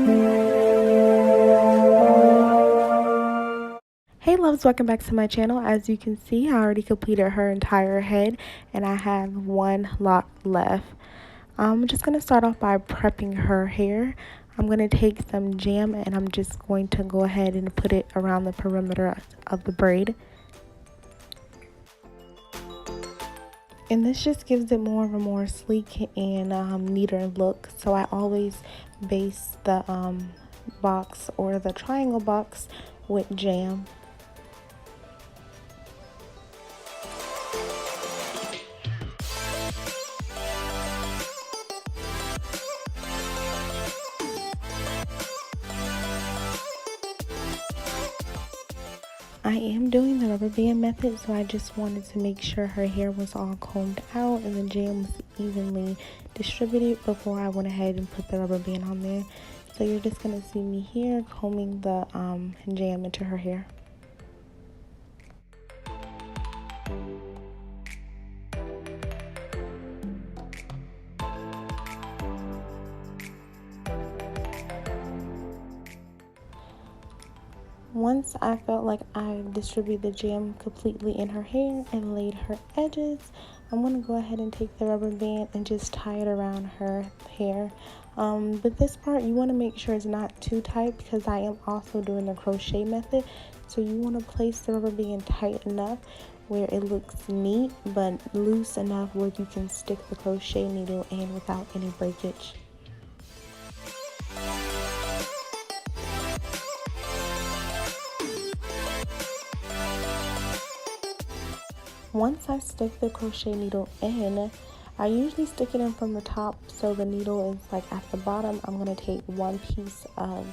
Hey loves, welcome back to my channel. As you can see, I already completed her entire head and I have one lock left. I'm just going to start off by prepping her hair. I'm going to take some jam and I'm just going to go ahead and put it around the perimeter of the braid. And this just gives it more of a more sleek and neater look. So I always base the box or the triangle box with jam. I am doing the rubber band method, so I just wanted to make sure her hair was all combed out and the jam was evenly distributed before I went ahead and put the rubber band on there. So you're just going to see me here combing the jam into her hair. Once I felt like I distributed the jam completely in her hair and laid her edges, I'm going to go ahead and take the rubber band and just tie it around her hair. But this part, you want to make sure it's not too tight because I am also doing the crochet method. So you want to place the rubber band tight enough where it looks neat, but loose enough where you can stick the crochet needle in without any breakage. Once I stick the crochet needle in, I usually stick it in from the top so the needle is like at the bottom. I'm going to take one piece of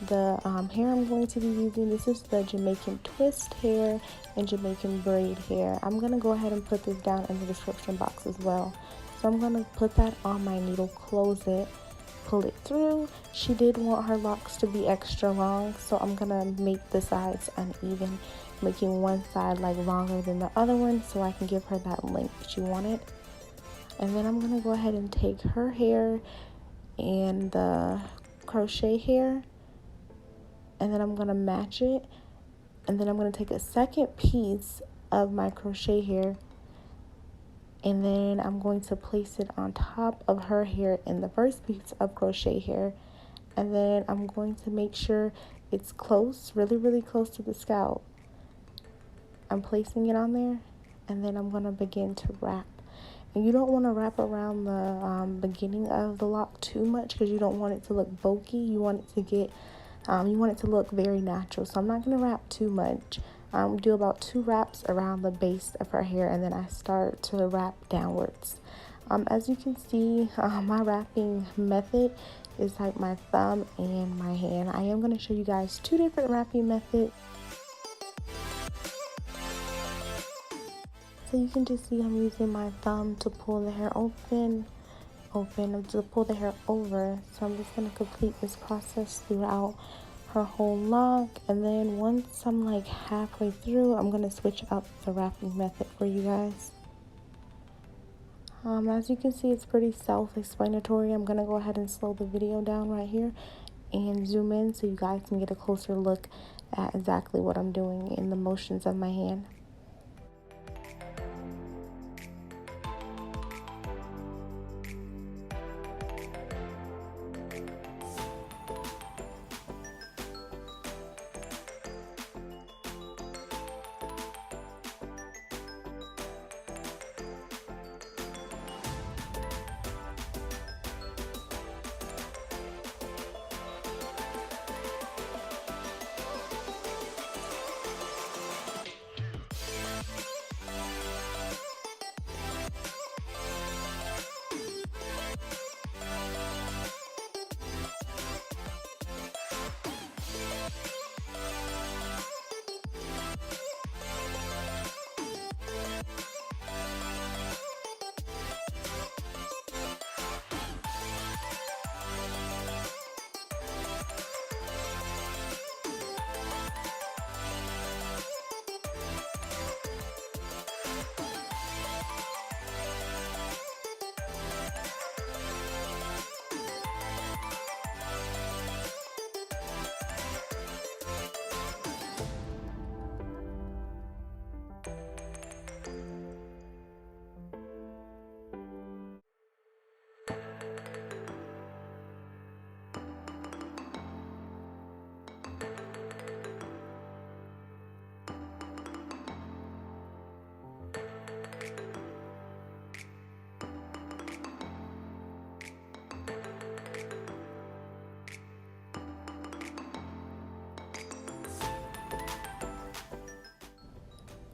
the hair I'm going to be using. This is the Jamaican twist hair and Jamaican braid hair. I'm going to go ahead and put this down in the description box as well. So I'm going to put that on my needle, close it, pull it through. She did want her locks to be extra long, so I'm going to make the sides uneven, making one side like longer than the other one so I can give her that length she wanted. And then I'm going to go ahead and take her hair and the crochet hair, and then I'm going to match it, and then I'm going to take a second piece of my crochet hair, and then I'm going to place it on top of her hair in the first piece of crochet hair, and then I'm going to make sure it's close, really close to the scalp. I'm placing it on there, and then I'm going to begin to wrap. And you don't want to wrap around the beginning of the lock too much because you don't want it to look bulky. You want it to get, you want it to look very natural. So I'm not going to wrap too much. Do about 2 wraps around the base of her hair, and then I start to wrap downwards. As you can see, my wrapping method is like my thumb and my hand. I am going to show you guys 2 different wrapping methods. So you can just see I'm using my thumb to pull the hair open, to pull the hair over. So I'm just going to complete this process throughout her whole lock. And then once I'm like halfway through, I'm going to switch up the wrapping method for you guys. As you can see, it's pretty self-explanatory. I'm going to go ahead and slow the video down right here and zoom in so you guys can get a closer look at exactly what I'm doing in the motions of my hand.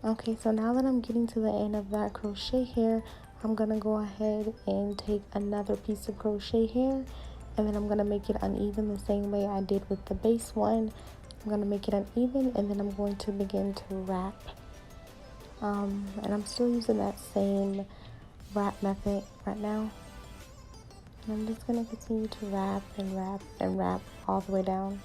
Okay, so now that I'm getting to the end of that crochet here, I'm gonna go ahead and take another piece of crochet here, and then I'm gonna make it uneven the same way I did with the base one. I'm gonna make it uneven, and then I'm going to begin to wrap. And I'm still using that same wrap method right now. And I'm just gonna continue to wrap and wrap and wrap all the way down.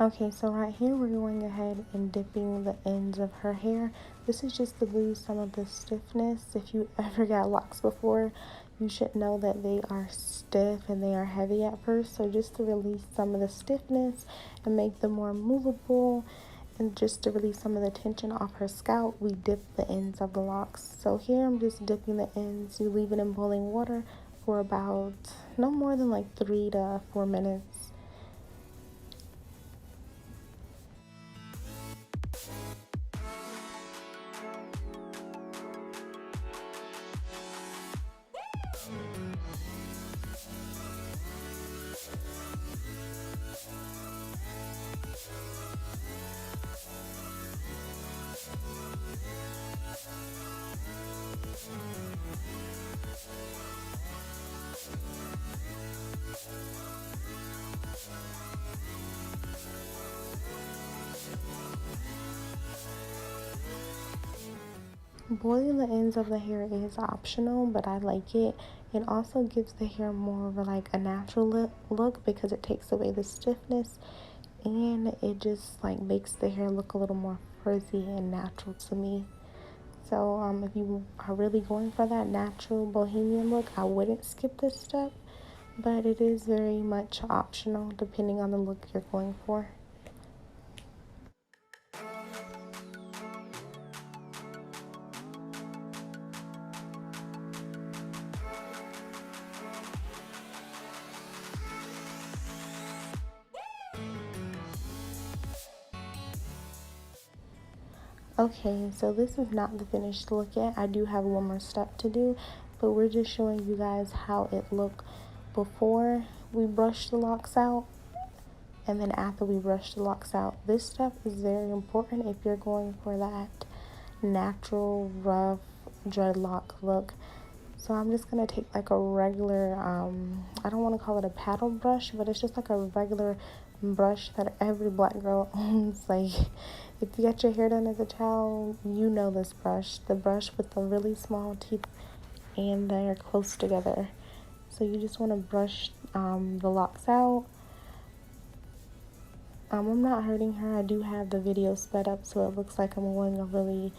Okay, so right here we're going ahead and dipping the ends of her hair. This is just to lose some of the stiffness. If you ever got locks before, you should know that they are stiff and they are heavy at first. So just to release some of the stiffness and make them more movable, and just to release some of the tension off her scalp, we dip the ends of the locks. So here I'm just dipping the ends. You leave it in boiling water for about no more than like 3 to 4 minutes. Boiling the ends of the hair is optional, but I like it. It also gives the hair more of like a natural look because it takes away the stiffness, and it just like makes the hair look a little more frizzy and natural to me. So if you are really going for that natural bohemian look, I wouldn't skip this step, but it is very much optional depending on the look you're going for. Okay, so this is not the finished look yet. I do have one more step to do, but we're just showing you guys how it looked before we brush the locks out and then after we brush the locks out. This step is very important if you're going for that natural, rough dreadlock look. So I'm just going to take like a regular, I don't want to call it a paddle brush, but it's just like a regular brush that every black girl owns. Like, if you got your hair done as a child, you know this brush. The brush with the really small teeth and they're close together. So you just want to brush the locks out. I'm not hurting her. I do have the video sped up so it looks like I'm going really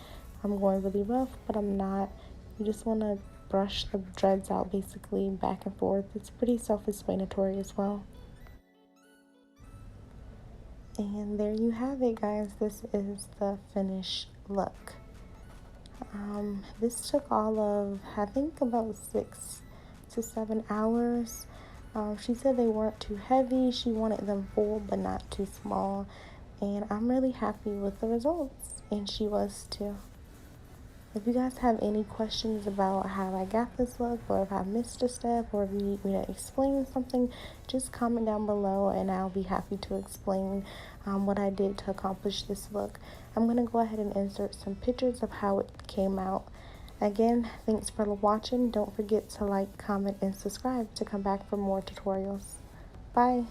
rough, but I'm not. You just want to brush the dreads out basically back and forth. It's pretty self-explanatory as well. And there you have it, guys. This is the finished look. This took all of, I think, about 6 to 7 hours. She said they weren't too heavy. She wanted them full but not too small. And I'm really happy with the results. And she was too. If you guys have any questions about how I got this look, or if I missed a step, or if you need me to explain something, just comment down below and I'll be happy to explain what I did to accomplish this look. I'm going to go ahead and insert some pictures of how it came out. Again, thanks for watching. Don't forget to like, comment, and subscribe to come back for more tutorials. Bye.